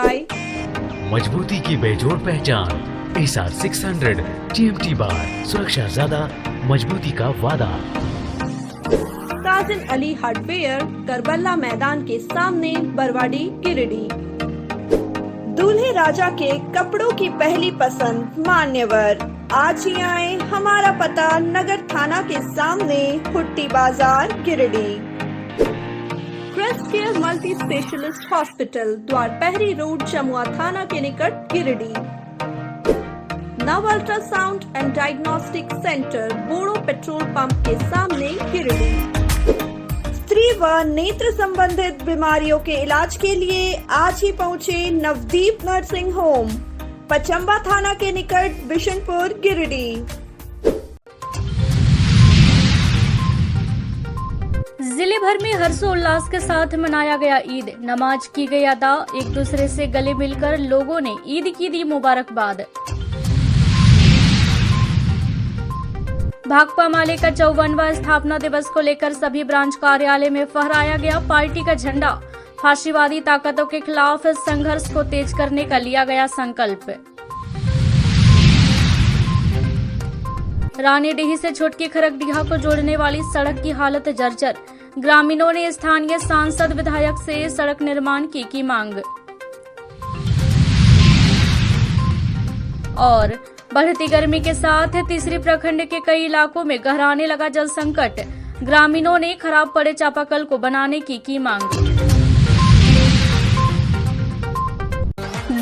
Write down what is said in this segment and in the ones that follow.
Bye मजबूती की बेजोड़ पहचान एसआर 600 TMT बार, सुरक्षा ज्यादा, मजबूती का वादा। काजिम अली हार्डवेयर, करबला मैदान के सामने, बरवाडी, गिरिडीह। दूल्हे राजा के कपड़ों की पहली पसंद मान्यवर। आज ही आए, हमारा पता नगर थाना के सामने, Hutti Bazar, Giridih. Crest care multi specialist hospital, Dwarpahari road, Jamua थाना के निकट, Giridih. Nav ultrasound and diagnostic centre, Bodo petrol pump के सामने, गिरिडीह। स्त्री व नेत्र संबंधित बीमारियों के इलाज के लिए आज ही पहुंचे नवदीप नर्सिंग होम, पचंबा थाना के निकट, बिशनपुर, गिरिडीह। जिले भर में हर्षोल्लास के साथ मनाया गया ईद। नमाज की गई अदा, एक दूसरे से गले मिलकर लोगों ने ईद की दी मुबारकबाद। भाकपा माले का 54वां स्थापना दिवस को लेकर सभी ब्रांच कार्यालय में फहराया गया पार्टी का झंडा। फाशीवादी ताकतों के खिलाफ संघर्ष को तेज करने का लिया गया संकल्प। रानीडीह से छोटकी खरकडीहा को जोड़ने वाली सड़क की हालत जर्जर। ग्रामीणों ने स्थानीय सांसद विधायक से सड़क निर्माण की मांग। और बढ़ती गर्मी के साथ तीसरी प्रखंड के कई इलाकों में गहराने लगा जल संकट। ग्रामीणों ने खराब पड़े चापाकल को बनाने की मांग।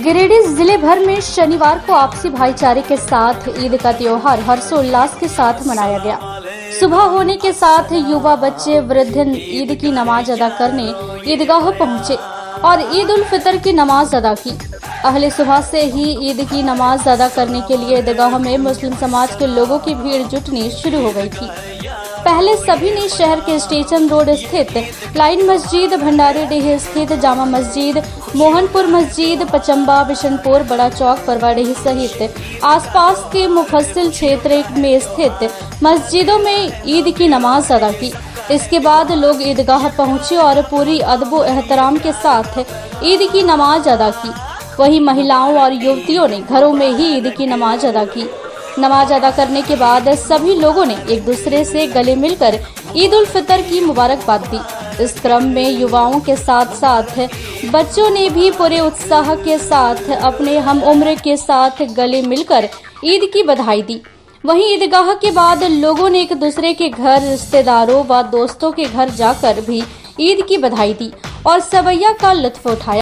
गिरिडीह जिले भर में शनिवार को आपसी भाईचारे के साथ ईद का त्योहार हर्षोल्लास के साथ मनाया गया। सुबह होने के साथ युवा, बच्चे, वृद्ध ईद की नमाज अदा करने ईदगाह पहुंचे और ईद उल फितर की नमाज अदा की। अहले सुबह से ही ईद की नमाज अदा करने के लिए ईदगाह में मुस्लिम समाज के लोगों की भीड़ जुटनी शुरू हो गई थी। पहले सभी ने शहर के स्टेशन रोड स्थित लाइन मस्जिद, भंडारीडीह स्थित जामा मस्जिद, मोहनपुर मस्जिद, पचंबा, बिशनपुर, बड़ा चौक, परवाडीह सहित आसपास के मुफस्सिल क्षेत्र में स्थित मस्जिदों में ईद की नमाज अदा की। इसके बाद लोग ईदगाह पहुंचे और पूरी अदब एहतराम के साथ ईद की नमाज अदा की। वहीं महिलाओं और युवतियों ने घरों में ही ईद की नमाज अदा की। नमाज अदा करने के बाद सभी लोगों ने एक दूसरे से गले मिलकर ईद उल फितर की मुबारकबाद दी। इस क्रम में युवाओं के साथ साथ बच्चों ने भी पूरे उत्साह के साथ अपने हम उम्र के साथ गले मिलकर ईद की बधाई दी। वहीं ईदगाह के बाद लोगों ने एक दूसरे के घर, रिश्तेदारों व दोस्तों के घर जाकर भी ईद की बधाई दी और सवैया का लुत्फ उठाया।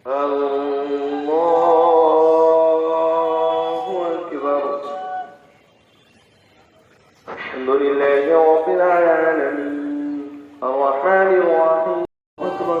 अल्लाहु अकबर। अल्हम्दुलिल्लाहि रब्बिल आलमीन अर्रहमानिर रहीम। अकबर।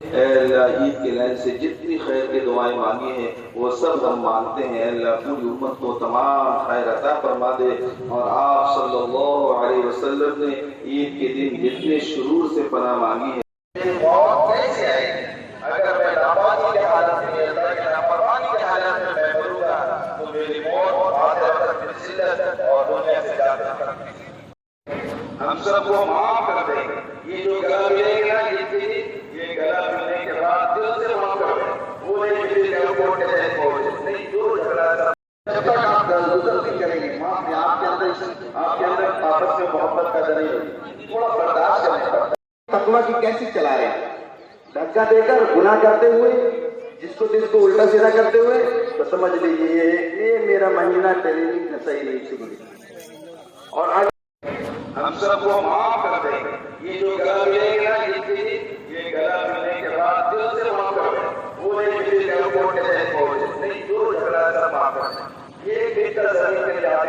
अल्लाह ईद के लाइन से जितनी खैर की दुआएं मांगी हैं वो सब हम मानते हैं। अल्लाह पूरी उम्मत को तमाम खैर अता फरमा दे। और आप सल्लल्लाहु अलैहि वसल्लम ने ईद के दिन जितने शुरूर से पनाह मांगी है। मौत कैसे आएगी? अगर मैं नापाकी के हालत में अल्लाह की नाफरमानी के हालत में मैं मरूंगा तो मेरी मौत आखिरत में जिल्लत और दुनिया से जाकर हम सबको माफ कर दे। ये जो गला मिलेगा ये गला मिलने के बाद दिल से माफ कर दे। वो नहीं कि एयरपोर्ट के तहत पहुंचे नहीं, जो झगड़ा जब तक आप गुजर नहीं करेंगे माफ में आपके अंदर आपस में मोहब्बत पैदा नहीं होगी। थोड़ा बर्दाश्त करना पड़ता है। तकवा की कैसी चला रहे हैं? धक्का देकर गुनाह करते हुए जिसको उल्टा सीधा करते हुए तो समझ लीजिए ये मेरा महीना ट्रेनिंग सही नहीं शुरू। और आगे हम सबको माफ कर दे। ये जो गला मिलेगा ये गला मिलने के बाद दिल से माफ कर दे। वो नहीं कि एयरपोर्ट के तहत पहुंचे नहीं, जो झगड़ा सब माफ कर दे। ये बेहतर जमीन के जाते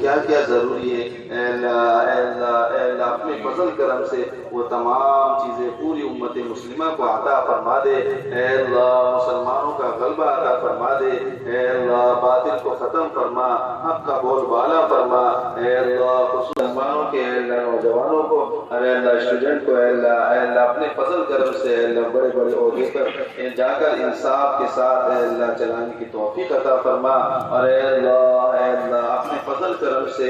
क्या क्या जरूरी है अपने फजल करम से वो तमाम चीजें पूरी उम्मत मुस्लिमा को अता फरमा दे। मुसलमानों का गलबा अता फरमा दे। बातिल को खत्म फरमा, हक का बोलबाला फरमा। मुसलमानों के नौजवानों को स्टूडेंट को अपने फजल करम से बड़े बड़े ओहदे पर जाकर इंसाफ के साथ चलाने की तौफीक अता फरमा। और अपने फजल करम से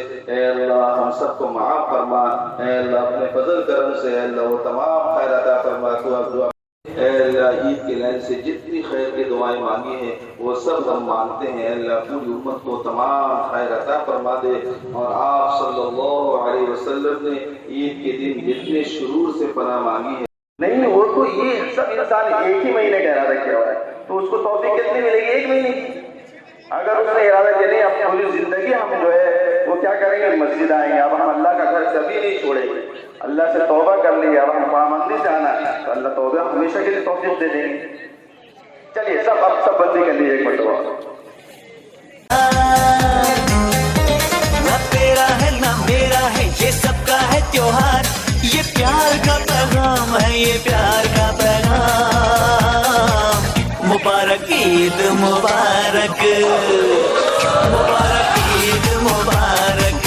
हम सबको माफ फरमा। अपने फजल करम से वो तमाम खैर अता फरमा। दुआ ईद के लाइन से जितनी खैर की दुआएं मांगी हैं वो सब हम मानते हैं। अल्लाह पूरी उम्मत को तमाम खैर अता फरमा दे। और आप सल्लल्लाहु अलैहि वसल्लम ने ईद के दिन जितने शुरूर से पनाह मांगी है नहीं, वो तो ये सब इंसान एक ही महीने का इरादा किया हुआ है तो उसको तौफीक कितनी मिलेगी? एक महीने की। अगर उसने इरादा किया नहीं अब पूरी जिंदगी हम जो है वो क्या करेंगे, मस्जिद आएंगे, अब हम अल्लाह का घर कभी नहीं छोड़ेंगे, अल्लाह से तौबा कर लिया, अब हम पाबंदी से आना तो अल्लाह तौबा हमेशा के लिए तौफीक दे देंगे। चलिए सब बंदी कर लिए एक मरतबा। ना तेरा है ना मेरा है ये सबका है त्योहार, ये प्यार का पैगाम है, ये प्यार का पैगाम। मुबारक ईद मुबारक, मुबारक ईद मुबारक,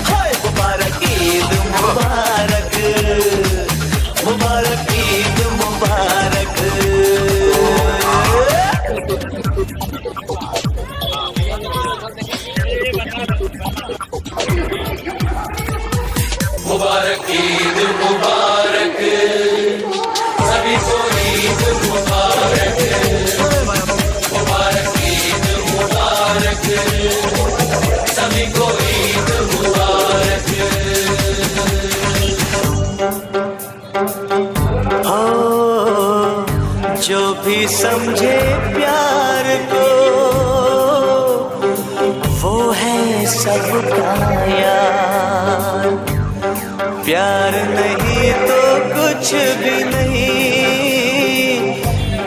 हाय मुबारक ईद मुबारक, मुबारक ईद मुबारक। मुबारक ईद मुबारक, सभी को ईद मुबारक, मुबारक ईद मुबारक, सभी को ईद मुबारक। भी समझे प्यार को, वो है सबका यार। प्यार नहीं तो कुछ भी नहीं,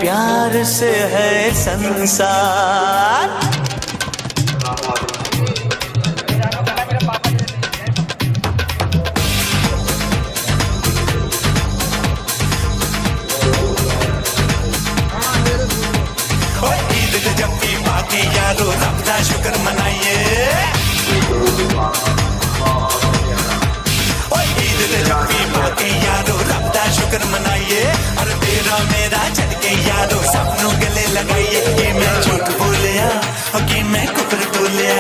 प्यार से है संसार। यारो रब दा शुक्र मनाइए, ईद दे जफ्फी पाके यारो रब दा शुक्र मनाइए। और तेरा मेरा चल के यारो सबनों गले लगाइए। कि मैं झूठ बोलिया कि मैं कुफर तोलिया,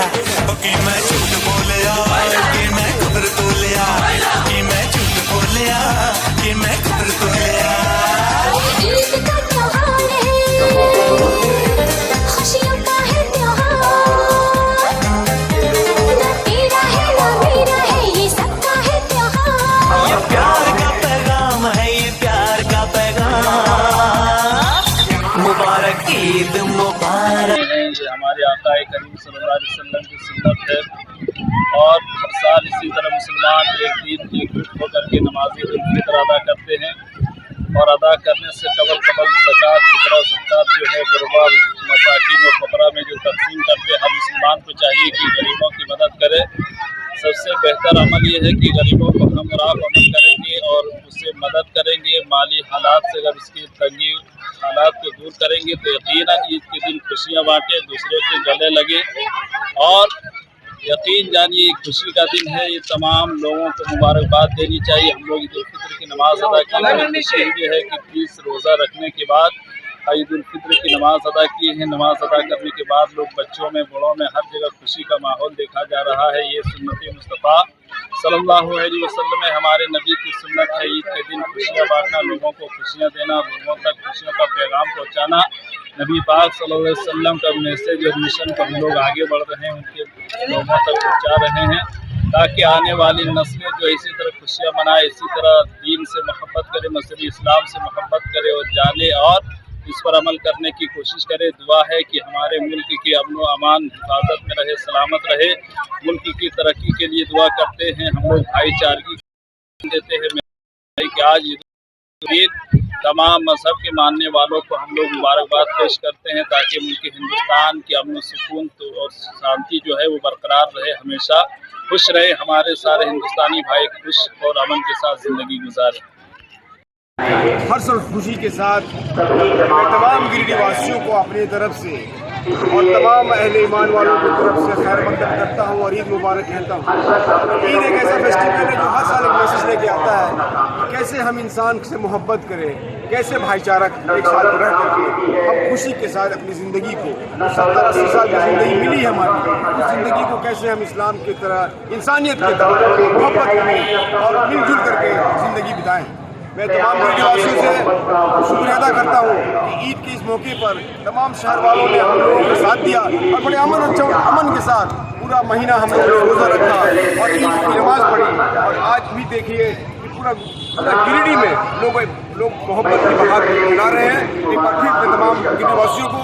कि मैं झूठ बोलिया कि मैं कुफर तोलिया, कि मैं झूठ बोलिया कि मैं कुफर तोलिया। ईद मुबारक। ये हमारे आका करीम सल्लल्लाहु अलैहि वसल्लम की सुन्नत है और हर साल इसी तरह मुसलमान एक दिन एकजुट होकर के नमाज ईद उल फितर अदा करते हैं। और अदा करने से कबल ज़कात फितरा ज़कात जो है गुरबा मसाकिन व फकरा में जो तकसीम करते हैं, हर मुसलमान को चाहिए कि गरीबों की मदद करे। सबसे बेहतर अमल ये है कि गरीबों को हम और आप अमल करेंगे और उससे मदद करेंगे। माली हालात से अगर उसकी तंगी हालात को दूर करेंगे तो यकीनन ईद के दिन खुशियाँ बांटें, दूसरे के गले लगे। और यकीन जानिए खुशी का दिन है, ये तमाम लोगों को मुबारकबाद देनी चाहिए। हम लोग ईद उल फितर की नमाज़ अदा की है, खुशी ये है कि 30 रोज़ा रखने के बाद ईद उल फितर की नमाज़ अदा की है। नमाज़ अदा करने के बाद लोग बच्चों में बड़ों में हर जगह खुशी का माहौल देखा जा रहा है। ये सुन्नत मुस्तफ़ा सल्लल्लाहु अलैहि वसल्लम में हमारे नबी की सुन्नत है। ईद के दिन खुशियाँ बांटना, लोगों को खुशियाँ देना, लोगों तक खुशियों का पैगाम पहुँचाना, नबी पाक सल्लल्लाहु अलैहि वसल्लम का मैसेज और मिशन पर हम लोग आगे बढ़ रहे हैं, उनके लोगों तक पहुँचा रहे हैं ताकि आने वाली नस्लें जो इसी तरह खुशियाँ मनाए, इसी तरह दीन से मोहब्बत करे, मज़हब इस्लाम से मोहब्बत करे और जाने और इस पर अमल करने की कोशिश करे। दुआ है कि हमारे मुल्क की अमन व अमान हिफाजत में रहे, सलामत रहे। मुल्क की तरक्की के लिए दुआ करते हैं। हम लोग भाईचारगी देते हैं कि आज ईद तमाम मजहब के मानने वालों को हम लोग मुबारकबाद पेश करते हैं ताकि मुल्क हिंदुस्तान की अमन सुकून और शांति जो है वो बरकरार रहे, हमेशा खुश रहे। हमारे सारे हिंदुस्तानी भाई खुश और अमन के साथ ज़िंदगी गुजारें। हर्ष और खुशी के साथ मैं तमाम गिरिडीह वासियों को अपनी तरफ से और तमाम अहले ईमान वालों की तरफ से खैर मकदम करता हूँ और ईद मुबारक कहता हूँ। ईद एक ऐसा फेस्टिवल है जो हर साल एक मैसेज लेके आता है, कैसे हम इंसान से मोहब्बत करें, कैसे भाईचारा एक साथ रह करके हम खुशी के साथ अपनी ज़िंदगी को 70-80 साल की ज़िंदगी मिली है हमारी, उस ज़िंदगी को कैसे हम इस्लाम की तरह, इंसानियत की तरह मोहब्बत करें और मिलजुल करके ज़िंदगी बिताएँ। मैं तमाम गिरिडीह वासियों से शुक्रिया अदा करता हूँ कि ईद के इस मौके पर तमाम शहर वालों ने हम लोगों का साथ दिया और बड़े अमन के साथ पूरा महीना हम लोगों ने रोज़ा रखा और ईद की नमाज़ पढ़ी। और आज भी देखिए कि पूरा गिरिडीह में लोग मोहब्बत की बहार फैला रहे हैं। एक बार फिर मैं तमाम गिरिडीह वासियों को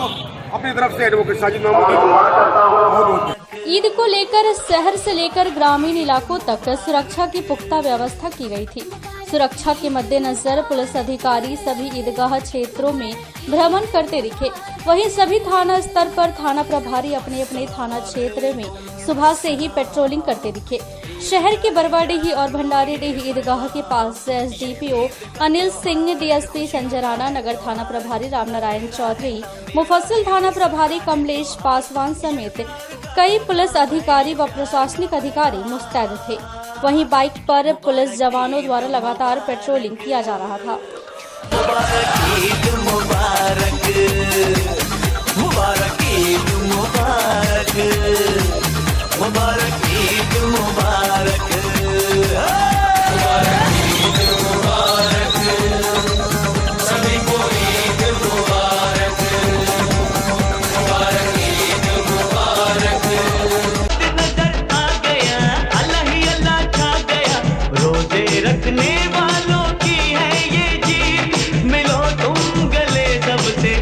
अपनी तरफ से एडवोकेट साजिद महमूद की बहुत ईद को लेकर शहर से लेकर ग्रामीण इलाकों तक सुरक्षा की पुख्ता व्यवस्था की गई थी। सुरक्षा के मद्देनजर पुलिस अधिकारी सभी ईदगाह क्षेत्रों में भ्रमण करते दिखे। वहीं सभी थाना स्तर पर थाना प्रभारी अपने अपने थाना क्षेत्र में सुबह से ही पेट्रोलिंग करते दिखे। शहर के बरवाडीह और भंडारीडीह ईदगाह के पास एसडीपीओ अनिल सिंह, डीएसपी संजय राणा, नगर थाना प्रभारी रामनारायण चौधरी, मुफस्सिल थाना प्रभारी कमलेश पासवान समेत कई पुलिस अधिकारी व प्रशासनिक अधिकारी मुस्तैद थे। वहीं बाइक पर पुलिस जवानों द्वारा लगातार पेट्रोलिंग किया जा रहा था। मुबारक ईद मुबारक, मुबारक ईद मुबारक, मुबारक ईद मुबारक, मुबारक ईद मुबारक, सभी को ईद मुबारक, मुबारक ईद मुबारक। नजर आ गया अल्लाह ही अल्लाह छा गया, रोजे रखने वालों की है ये जीत, मिलो तुम गले सबसे।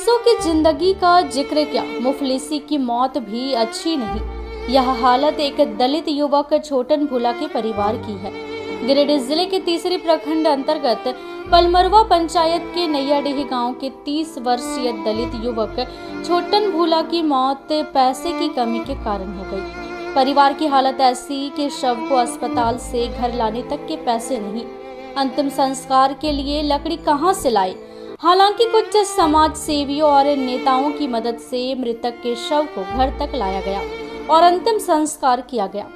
बरसों की जिंदगी का जिक्र क्या, मुफलिसी की मौत भी अच्छी नहीं। यह हालत एक दलित युवक छोटन भूला के परिवार की है। गिरिडीह जिले के तीसरी प्रखंड अंतर्गत पलमरवा पंचायत के नैयाडीह गांव के 30 वर्षीय दलित युवक छोटन भूला की मौत पैसे की कमी के कारण हो गई। परिवार की हालत ऐसी कि शव को अस्पताल से घर लाने तक के पैसे नहीं, अंतिम संस्कार के लिए लकड़ी कहां से लाए। हालांकि कुछ समाज सेवियों और नेताओं की मदद से मृतक के शव को घर तक लाया गया और अंतिम संस्कार किया गया।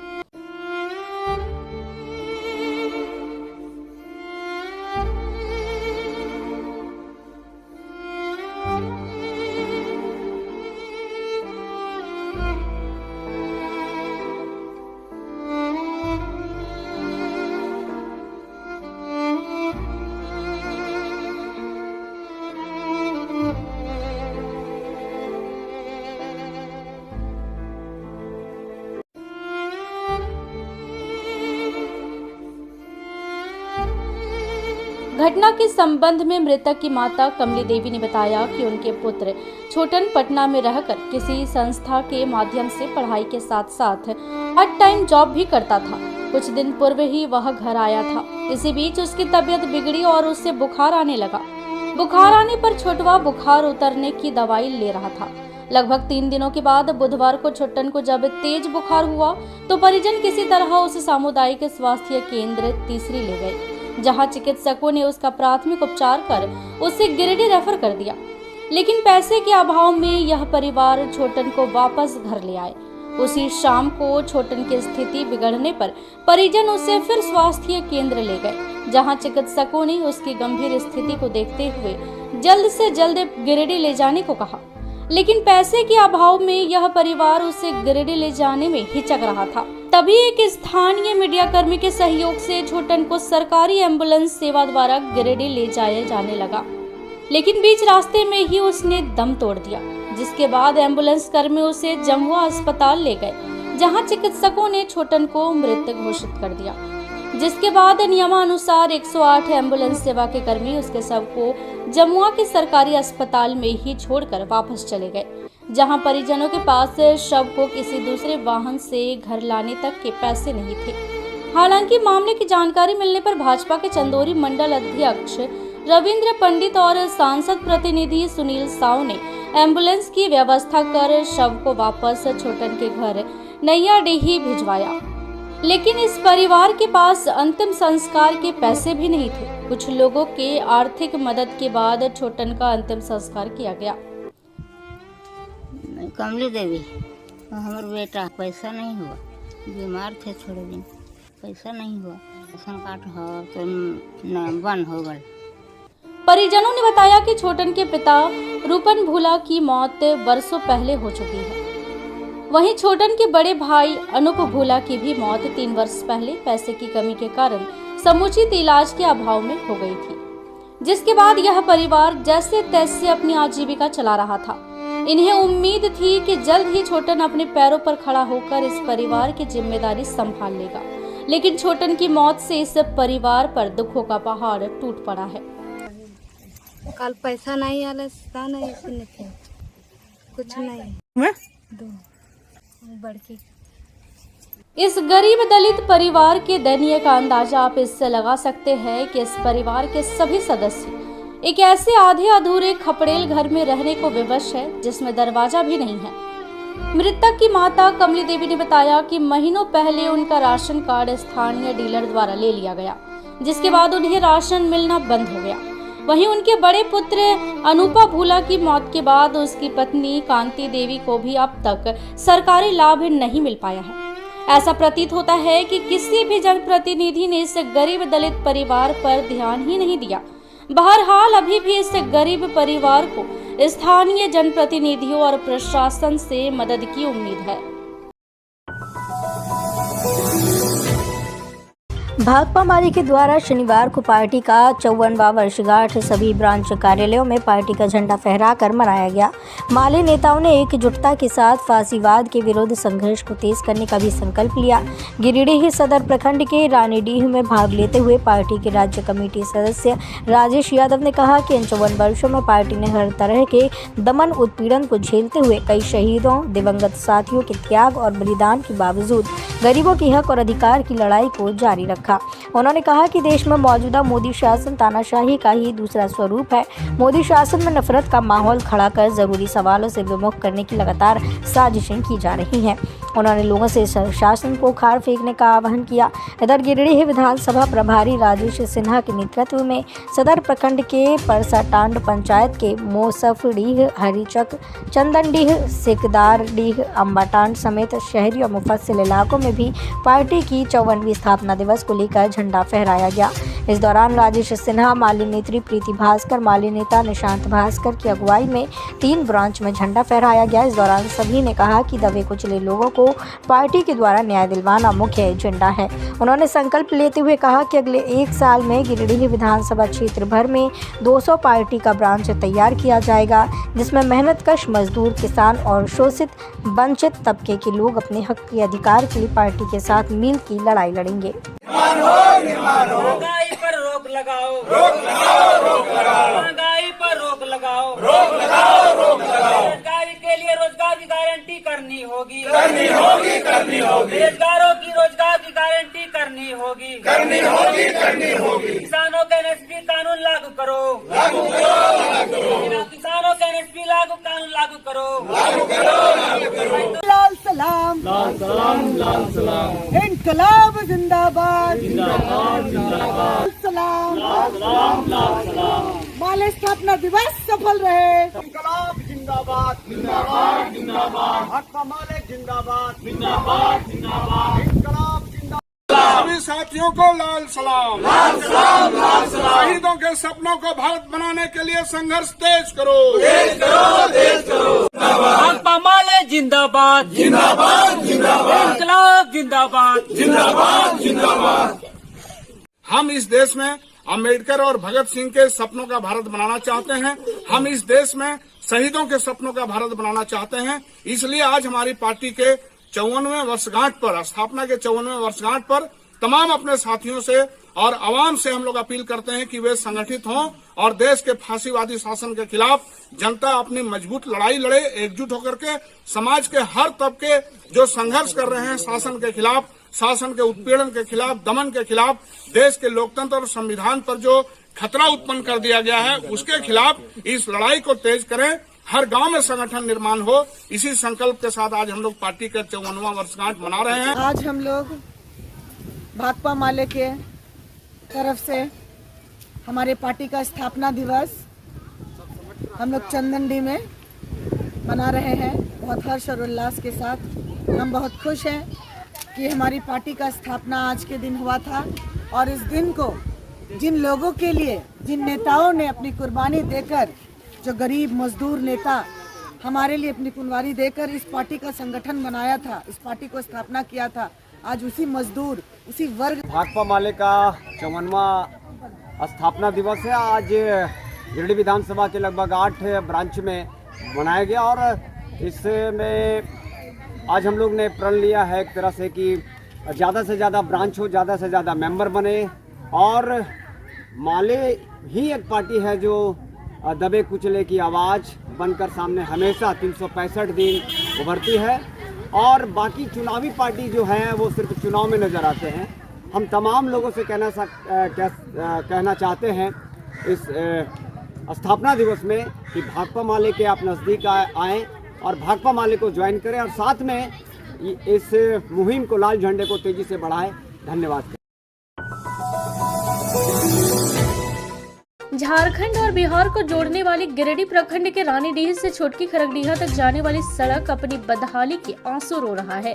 घटना के संबंध में मृतक की माता कमली देवी ने बताया कि उनके पुत्र छोटन पटना में रहकर किसी संस्था के माध्यम से पढ़ाई के साथ साथ पार्ट टाइम जॉब भी करता था। कुछ दिन पूर्व ही वह घर आया था। इसी बीच उसकी तबीयत बिगड़ी और उससे बुखार आने लगा। बुखार आने पर छोटवा बुखार उतरने की दवाई ले रहा था। लगभग 3 दिनों के बाद बुधवार को छोटन को जब तेज बुखार हुआ तो परिजन किसी तरह उसे सामुदायिक स्वास्थ्य केंद्र तीसरी ले गए, जहां चिकित्सकों ने उसका प्राथमिक उपचार कर उसे गिरिडीह रेफर कर दिया। लेकिन पैसे के अभाव में यह परिवार छोटन को वापस घर ले आए। उसी शाम को छोटन की स्थिति बिगड़ने पर परिजन उसे फिर स्वास्थ्य केंद्र ले गए, जहां चिकित्सकों ने उसकी गंभीर स्थिति को देखते हुए जल्द से जल्द गिरिडीह ले जाने को कहा। लेकिन पैसे के अभाव में यह परिवार उसे गिरिडीह ले जाने में हिचक रहा था। तभी एक स्थानीय मीडिया कर्मी के सहयोग से छोटन को सरकारी एम्बुलेंस सेवा द्वारा गिरिडीह ले जाया जाने लगा। लेकिन बीच रास्ते में ही उसने दम तोड़ दिया, जिसके बाद एम्बुलेंस कर्मी उसे जमुआ अस्पताल ले गए, जहां चिकित्सकों ने छोटन को मृत घोषित कर दिया। जिसके बाद नियमानुसार 108 एम्बुलेंस सेवा के कर्मी उसके शव को जमुआ के सरकारी अस्पताल में ही छोड़कर वापस चले गए, जहां परिजनों के पास शव को किसी दूसरे वाहन से घर लाने तक के पैसे नहीं थे। हालांकि मामले की जानकारी मिलने पर भाजपा के चंदौरी मंडल अध्यक्ष रविंद्र पंडित और सांसद प्रतिनिधि सुनील साव ने एम्बुलेंस की व्यवस्था कर शव को वापस छोटन के घर नैयाडीह भिजवाया। लेकिन इस परिवार के पास अंतिम संस्कार के पैसे भी नहीं थे। कुछ लोगों के आर्थिक मदद के बाद छोटन का अंतिम संस्कार किया गया। कमली देवी, हमारे बेटा पैसा नहीं हुआ, बीमार थे थोड़े दिन, पैसा नहीं हुआ, राशन कार्ड हो तो बंद हो गए। परिजनों ने बताया कि छोटन के पिता रूपन भूला की मौत वर्षों पहले हो चुकी है। वहीं छोटन के बड़े भाई अनूप भूला की भी मौत 3 वर्ष पहले पैसे की कमी के कारण समुचित इलाज के अभाव में हो गई थी, जिसके बाद यह परिवार जैसे तैसे अपनी आजीविका चला रहा था। इन्हें उम्मीद थी कि जल्द ही छोटन अपने पैरों पर खड़ा होकर इस परिवार की जिम्मेदारी संभाल लेगा। लेकिन छोटन की मौत से इस परिवार पर दुखों का पहाड़ टूट पड़ा है। कल पैसा नहीं आला, कुछ नहीं बड़की। इस गरीब दलित परिवार के दयनीय का अंदाजा आप इससे लगा सकते हैं कि इस परिवार के सभी सदस्य एक ऐसे आधे अधूरे खपड़ेल घर में रहने को विवश है, जिसमें दरवाजा भी नहीं है। मृतक की माता कमली देवी ने बताया कि महीनों पहले उनका राशन कार्ड स्थानीय डीलर द्वारा ले लिया गया, जिसके बाद उन्हें राशन मिलना बंद हो गया। वहीं उनके बड़े पुत्र अनूपा भूला की मौत के बाद उसकी पत्नी कांति देवी को भी अब तक सरकारी लाभ नहीं मिल पाया है। ऐसा प्रतीत होता है कि किसी भी जनप्रतिनिधि ने इस गरीब दलित परिवार पर ध्यान ही नहीं दिया। बहरहाल अभी भी इस गरीब परिवार को स्थानीय जनप्रतिनिधियों और प्रशासन से मदद की उम्मीद है। भाकपा माले के द्वारा शनिवार को पार्टी का 54वां वर्षगांठ सभी ब्रांच कार्यालयों में पार्टी का झंडा फहराकर मनाया गया। माले नेताओं ने एकजुटता के साथ फांसीवाद के विरुद्ध संघर्ष को तेज करने का भी संकल्प लिया। गिरिडीह सदर प्रखंड के रानीडीह में भाग लेते हुए पार्टी के राज्य कमेटी सदस्य राजेश यादव ने कहा कि इन 54 वर्षों में पार्टी ने हर तरह के दमन उत्पीड़न को झेलते हुए कई शहीदों, दिवंगत साथियों के त्याग और बलिदान के बावजूद गरीबों की हक और अधिकार की लड़ाई को जारी रखा। उन्होंने कहा कि देश में मौजूदा मोदी शासन तानाशाही का ही दूसरा स्वरूप है। मोदी शासन में नफरत का माहौल खड़ा कर जरूरी सवालों से विमुख करने की लगातार साजिशें की जा रही हैं। उन्होंने लोगों से शासन को उखाड़ फेंकने का आह्वान किया। इधर गिरिडीह विधानसभा प्रभारी राजेश सिन्हा के नेतृत्व में सदर प्रखंड के परसाटांड पंचायत के मोसफडीह, हरिचक, चंदनडीह, सिकदारडीह, अम्बाटांड समेत शहरी और मुफस्सिल इलाकों में भी पार्टी की 54वीं स्थापना दिवस को लेकर झंडा फहराया गया। इस दौरान राजेश सिन्हा, माली नेत्री प्रीति भास्कर, माली नेता निशांत भास्कर की अगुवाई में 3 ब्रांच में झंडा फहराया गया। इस दौरान सभी ने कहा कि दबे कुचले लोगों को पार्टी के द्वारा न्याय दिलवाना मुख्य एजेंडा है। उन्होंने संकल्प लेते हुए कहा कि अगले 1 साल में गिरिडीह विधानसभा क्षेत्र भर में 200 पार्टी का ब्रांच तैयार किया जाएगा, जिसमें मेहनतकश मजदूर, किसान और शोषित वंचित तबके के लोग अपने हक के अधिकार के लिए पार्टी के साथ मिल की लड़ाई लड़ेंगे। महंगाई पर रोक लगाओ, रोक लगाओ, रोक लगाओ। महंगाई पर रोक लगाओ, रोक लगाओ, रोक लगाओ। रोजगारी के लिए रोजगार की गारंटी करनी होगी, करनी होगी, करनी होगी। बेरोजगारों की रोजगार की गारंटी करनी होगी, करनी होगी, करनी होगी। किसानों के एमएसपी कानून लागू करो, लागू करो, लागू करो। किसानों के एमएसपी कानून लागू करो, लागू करो, लागू करो। लाल सलाम, लाल सलाम, लाल सलाम। इनकलाब जिंदाबाद, जिंदाबाद, जिंदाबाद। सलाम, लाल सलाम, लाल सलाम। माले स्थापना दिवस सफल रहे। इनकलाब जिंदाबाद, जिंदाबाद, जिंदाबाद। भाकपा माले जिंदाबाद, जिंदाबाद, जिंदाबाद। इनकलाब जिंदाबाद। सभी साथियों को लाल सलाम, लाल सलाम, लाल सलाम। शहीदों के सपनों को भारत बनाने के लिए संघर्ष तेज करो, तेज करो, तेज करो। भाकपा माले जिंदाबाद, जिंदाबाद, जिंदाबाद। इनकलाब जिंदाबाद, जिंदाबाद, जिंदाबाद। हम इस देश में अम्बेडकर और भगत सिंह के सपनों का भारत बनाना चाहते हैं। हम इस देश में शहीदों के सपनों का भारत बनाना चाहते हैं। इसलिए आज हमारी पार्टी के 54वें वर्षगांठ पर, स्थापना के 54वें वर्षगांठ पर तमाम अपने साथियों से और आवाम से हम लोग अपील करते हैं कि वे संगठित हों और देश के फांसीवादी शासन के खिलाफ जनता अपनी मजबूत लड़ाई लड़े, एकजुट होकर के। समाज के हर तबके जो संघर्ष कर रहे हैं शासन के खिलाफ, शासन के उत्पीड़न के खिलाफ, दमन के खिलाफ, देश के लोकतंत्र और संविधान पर जो खतरा उत्पन्न कर दिया गया है, उसके खिलाफ इस लड़ाई को तेज करें। हर गांव में संगठन निर्माण हो, इसी संकल्प के साथ आज हम लोग पार्टी का 54वां वर्षगांठ मना रहे हैं। आज हम लोग भाकपा माले के तरफ से हमारे पार्टी का स्थापना दिवस हम लोग चंदनडी में मना रहे हैं बहुत हर्ष और उल्लास के साथ। हम बहुत खुश हैं कि हमारी पार्टी का स्थापना आज के दिन हुआ था और इस दिन को जिन लोगों के लिए, जिन नेताओं ने अपनी कुर्बानी देकर, जो गरीब मजदूर नेता हमारे लिए अपनी कुर्बानी देकर इस पार्टी का संगठन बनाया था, इस पार्टी को स्थापना किया था, आज उसी मजदूर, उसी वर्ग। भाकपा माले का 54वां स्थापना दिवस है। आज गिरिडीह विधानसभा के लगभग 8 ब्रांच में मनाया गया और इसमें आज हम लोग ने प्रण लिया है एक तरह से कि ज़्यादा से ज़्यादा ब्रांच हो, ज़्यादा से ज़्यादा मेंबर बने। और माले ही एक पार्टी है जो दबे कुचले की आवाज़ बनकर सामने हमेशा 365 दिन उभरती है और बाकी चुनावी पार्टी जो है वो सिर्फ चुनाव में नज़र आते हैं। हम तमाम लोगों से कहना चाहते हैं इस स्थापना दिवस में कि भाकपा माले के आप नज़दीक आएँ और भाकपा माले को ज्वाइन करें और साथ में इस मुहिम को, लाल झंडे को तेजी से बढ़ाएं। धन्यवाद। झारखंड और बिहार को जोड़ने वाली गिरिडीह प्रखंड के रानीडीह से छोटकी खरगडीहा तक जाने वाली सड़क अपनी बदहाली के आंसू रो रहा है।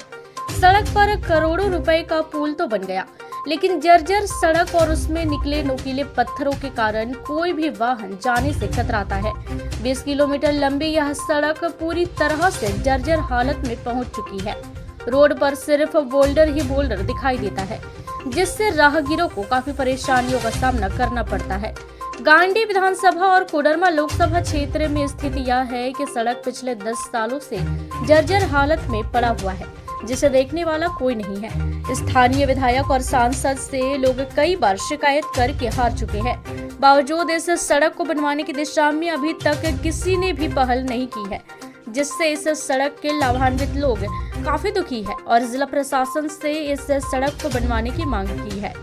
सड़क पर करोड़ों रुपए का पुल तो बन गया, लेकिन जर्जर सड़क और उसमें निकले नोकीले पत्थरों के कारण कोई भी वाहन जाने से कतराता है। 20 किलोमीटर लंबी यह सड़क पूरी तरह से जर्जर हालत में पहुंच चुकी है। रोड पर सिर्फ बोल्डर ही बोल्डर दिखाई देता है। जिससे राहगीरों को काफी परेशानियों का सामना करना पड़ता है। गांडी विधानसभा और कोडरमा लोकसभा क्षेत्र में स्थिति यह है कि सड़क पिछले 10 सालों से जर्जर हालत में पड़ा हुआ है, जिसे देखने वाला कोई नहीं है। स्थानीय विधायक और सांसद से लोग कई बार शिकायत करके हार चुके हैं। बावजूद इस सड़क को बनवाने की दिशा में अभी तक किसी ने भी पहल नहीं की है, जिससे इस सड़क के लाभान्वित लोग काफी दुखी है और जिला प्रशासन से इस सड़क को बनवाने की मांग की है।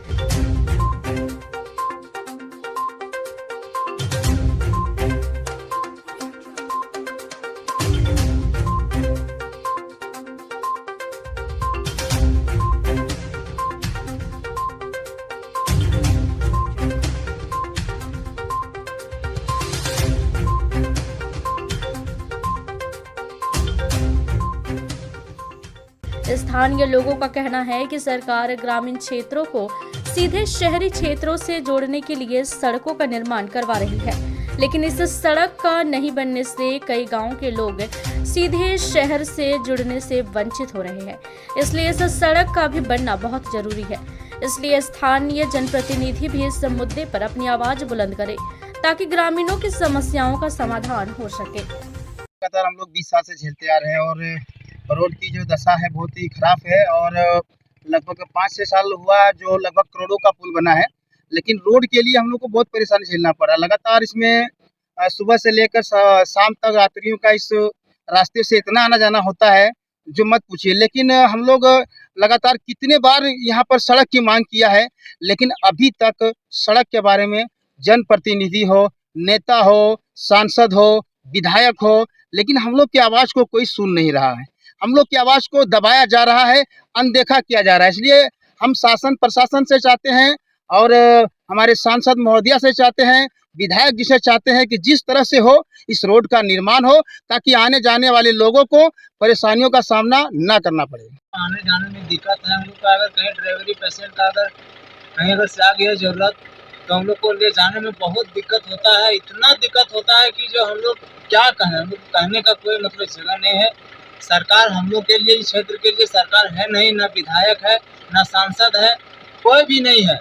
स्थानीय लोगों का कहना है कि सरकार ग्रामीण क्षेत्रों को सीधे शहरी क्षेत्रों से जोड़ने के लिए सड़कों का निर्माण करवा रही है, लेकिन इस सड़क का नहीं बनने से कई गांव के लोग सीधे शहर से जुड़ने से वंचित हो रहे हैं। इसलिए इस सड़क का भी बनना बहुत जरूरी है। इसलिए स्थानीय जनप्रतिनिधि भी इस मुद्दे पर अपनी आवाज बुलंद करें ताकि ग्रामीणों की समस्याओं का समाधान हो सके। लगातार हम लोग 20 साल से झेलते आ रहे हैं और रोड की जो दशा है बहुत ही खराब है और लगभग 5-6 साल हुआ जो लगभग करोड़ों का पुल बना है, लेकिन रोड के लिए हम लोग को बहुत परेशानी झेलना पड़ा। लगातार इसमें सुबह से लेकर शाम तक यात्रियों का इस रास्ते से इतना आना जाना होता है जो मत पूछिए। लेकिन हम लोग लगातार कितने बार यहाँ पर सड़क की मांग किया है, लेकिन अभी तक सड़क के बारे में जनप्रतिनिधि हो, नेता हो, सांसद हो, विधायक हो, लेकिन हम लोग की आवाज़ को कोई सुन नहीं रहा है। हम लोग की आवाज़ को दबाया जा रहा है, अनदेखा किया जा रहा है। इसलिए हम शासन प्रशासन से चाहते हैं और हमारे सांसद महोदया से चाहते हैं, विधायक जी से चाहते हैं कि जिस तरह से हो इस रोड का निर्माण हो ताकि आने जाने वाले लोगों को परेशानियों का सामना ना करना पड़े। आने जाने में दिक्कत है हम लोग का। अगर कहीं ड्राइवरी पेशेंट का अगर कहीं अगर से आ गया जरूरत तो हम लोग को ले जाने में बहुत दिक्कत होता है। इतना दिक्कत होता है कि जो हम लोग क्या कहें, हम लोग कहने का कोई मतलब जगह नहीं है। सरकार हम लोग के लिए, इस क्षेत्र के लिए सरकार है नहीं, ना विधायक है, ना सांसद है, कोई भी नहीं है।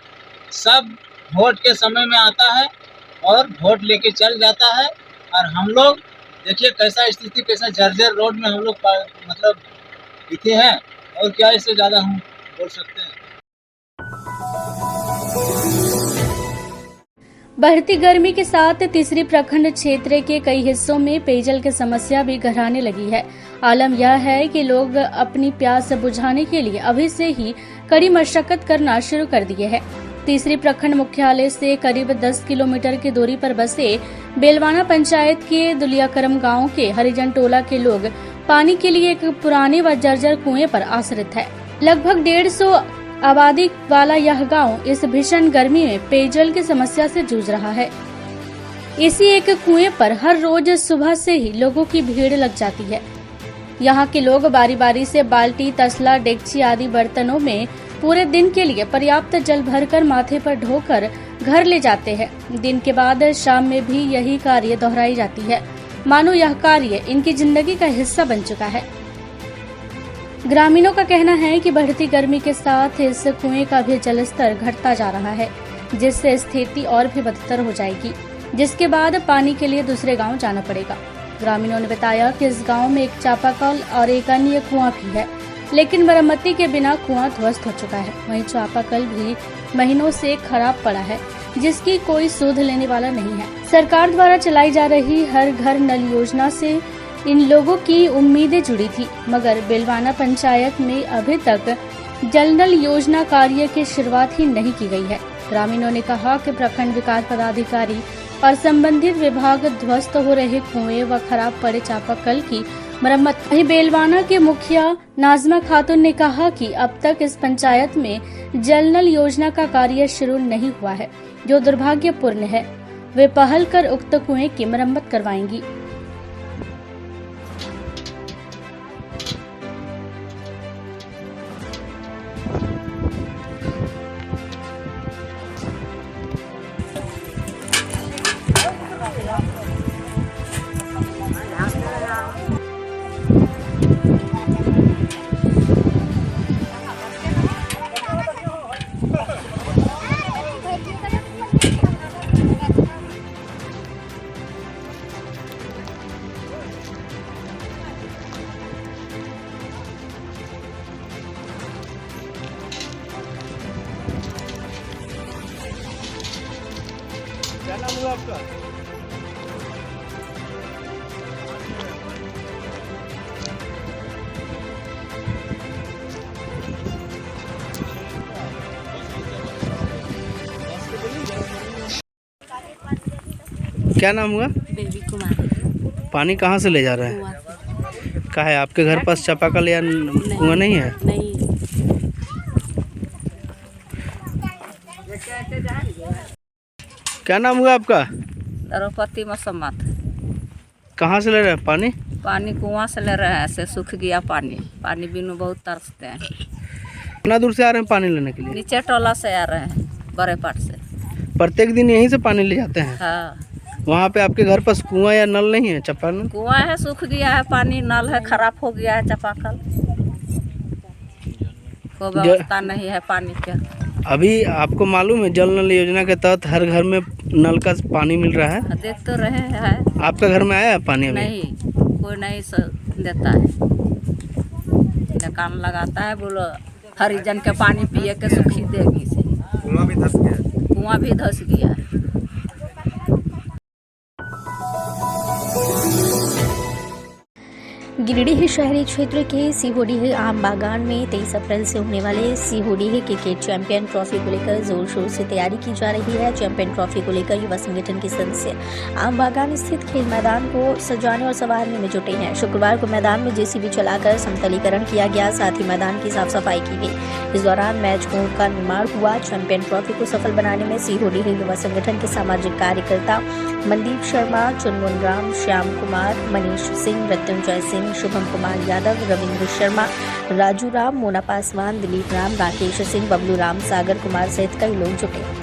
सब वोट के समय में आता है और वोट लेके चल जाता है। और हम लोग देखिए कैसा स्थिति, कैसा जर्जर रोड में हम लोग मतलब दिखे हैं, और क्या इससे ज़्यादा हम बोल सकते हैं। बढ़ती गर्मी के साथ तीसरी प्रखंड क्षेत्र के कई हिस्सों में पेयजल की समस्या भी गहराने लगी है। आलम यह है कि लोग अपनी प्यास बुझाने के लिए अभी से ही कड़ी मशक्कत करना शुरू कर दिए हैं। तीसरी प्रखंड मुख्यालय से करीब 10 किलोमीटर की दूरी पर बसे बेलवाना पंचायत के दुलियाकरम गांव के हरिजन टोला के लोग पानी के लिए एक पुराने व जर्जर कुएं पर आश्रित है। लगभग 150 आबादी वाला यह गांव इस भीषण गर्मी में पेयजल की समस्या से जूझ रहा है। इसी एक कुएं पर हर रोज सुबह से ही लोगों की भीड़ लग जाती है। यहाँ के लोग बारी बारी से बाल्टी, तसला, डेगची आदि बर्तनों में पूरे दिन के लिए पर्याप्त जल भरकर माथे पर ढोकर घर ले जाते हैं। दिन के बाद शाम में भी यही कार्य दोहराई जाती है, मानो यह कार्य इनकी जिंदगी का हिस्सा बन चुका है। ग्रामीणों का कहना है कि बढ़ती गर्मी के साथ इस कुएं का भी जलस्तर घटता जा रहा है, जिससे स्थिति और भी बदतर हो जाएगी, जिसके बाद पानी के लिए दूसरे गांव जाना पड़ेगा। ग्रामीणों ने बताया कि इस गांव में एक चापाकल और एक अन्य कुआं भी है, लेकिन मरम्मती के बिना कुआं ध्वस्त हो चुका है। वहीं चापाकल भी महीनों से खराब पड़ा है, जिसकी कोई सुध लेने वाला नहीं है। सरकार द्वारा चलाई जा रही हर घर नल योजना से इन लोगों की उम्मीदें जुड़ी थी, मगर बेलवाना पंचायत में अभी तक जल नल योजना कार्य की शुरुआत ही नहीं की गई है। ग्रामीणों ने कहा कि प्रखंड विकास पदाधिकारी और संबंधित विभाग ध्वस्त हो रहे कुएं व खराब पड़े चापाकल की मरम्मत। वहीं बेलवाना के मुखिया नाजमा खातून ने कहा कि अब तक इस पंचायत में जल नल योजना का कार्य शुरू नहीं हुआ है, जो दुर्भाग्यपूर्ण है। वे पहल कर उक्त कुएं की मरम्मत करवाएंगी। क्या नाम हुआ आपका? क्या नाम हुआ? बेबी कुमार। पानी कहाँ से ले जा रहे हैं? कहाँ है आपके घर पास चापाकल या कुआं नहीं है? नहीं। क्या नाम हुआ आपका? द्रौपदी मसम्मत। कहाँ से ले रहे हैं पानी? पानी कुआं से ले रहे हैं, ऐसे सूख गया पानी। पानी बिनु बहुत तरसते हैं। कितना दूर से आ रहे हैं पानी लेने के लिए? नीचे टोला से आ रहे हैं, बड़े पाट से। प्रत्येक दिन यहीं से पानी ले जाते हैं? हाँ। वहाँ पे आपके घर पास कुआं या नल नहीं है? चापाकल कुआं है, सूख गया है पानी। नल है, खराब हो गया है चापाकल। कोई व्यवस्था नहीं है पानी के। अभी आपको मालूम है जल नल योजना के तहत हर घर में नल का पानी मिल रहा है? देख तो रहे हैं। आपका घर में आया है पानी अभी? नहीं, कोई नहीं देता है। दुकान लगाता है, बोलो हरिजन के पानी पिए के सुखी देगी से। कुआं भी धंस गया? कुआं भी धंस गया है। गिरिडीह शहरी क्षेत्र के सिहोडीह आम बागान में 23 अप्रैल से होने वाले सिहोडीह क्रिकेट चैंपियन ट्रॉफी को लेकर जोर शोर से तैयारी की जा रही है। चैंपियन ट्रॉफी को लेकर युवा संगठन के सदस्य आम बागान स्थित खेल मैदान को सजाने और संवारने में जुटे हैं। शुक्रवार को मैदान में जेसीबी चलाकर समतलीकरण किया गया, साथ ही मैदान की साफ सफाई की गई। इस दौरान मैच कोर्ट का निर्माण हुआ। चैंपियन ट्रॉफी को सफल बनाने में सिहोडीह युवा संगठन के सामाजिक कार्यकर्ता मनदीप शर्मा, चुनमुन राम, श्याम कुमार, मनीष सिंह, मृत्युंजय सिंह, शुभम कुमार यादव, रविंद्र शर्मा, राजू राम, मोना पासवान, दिलीप राम, राकेश सिंह, बबलू राम, सागर कुमार सहित कई लोग जुटे।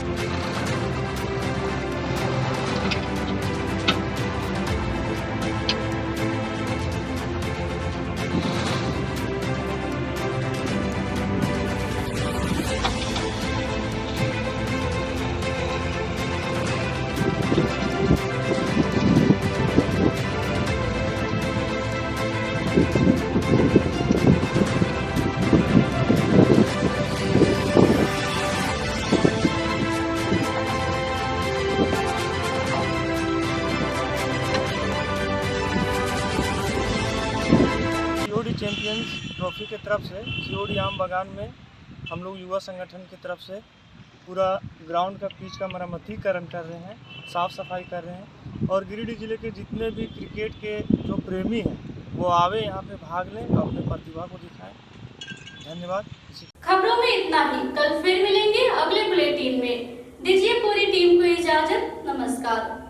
सीओडी चैंपियंस ट्रॉफी के तरफ से सीओडी आम बागान में हम लोग युवा संगठन की तरफ से पूरा ग्राउंड का पिच का मरम्मतीकरण कर रहे हैं, साफ़ सफाई कर रहे हैं और गिरिडीह जिले के जितने भी क्रिकेट के जो प्रेमी हैं वो आवे यहाँ पे भाग लें और अपने प्रतिभा को दिखाएं। धन्यवाद। खबरों में इतना ही। कल फिर मिलेंगे अगले बुलेटिन में। दीजिए पूरी टीम को इजाजत। नमस्कार।